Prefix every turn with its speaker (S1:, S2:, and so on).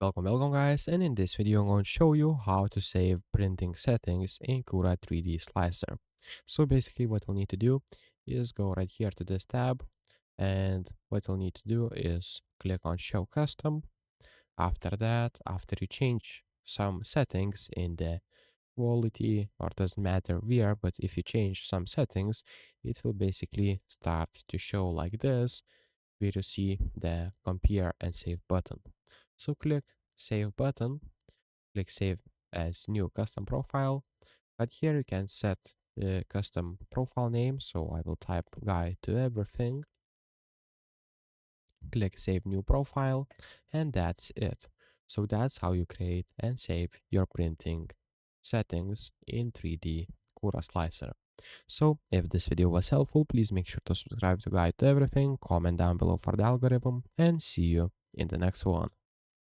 S1: Welcome guys, and in this video I'm going to show you how to save printing settings in Cura 3D Slicer. So basically what we'll need to do is go right here to this tab, and what we'll need to do is click on Show Custom. After that, after you change some settings in the quality, or doesn't matter where, but if you change some settings, it will basically start to show like this, where you see the compare and save button. So click save button, click save as new custom profile, but here you can set the custom profile name. So I will type guide to everything, click save new profile, and that's it. So that's how you create and save your printing settings in 3D Cura Slicer. So if this video was helpful, please make sure to subscribe to Guide to Everything, comment down below for the algorithm, and see you in the next one.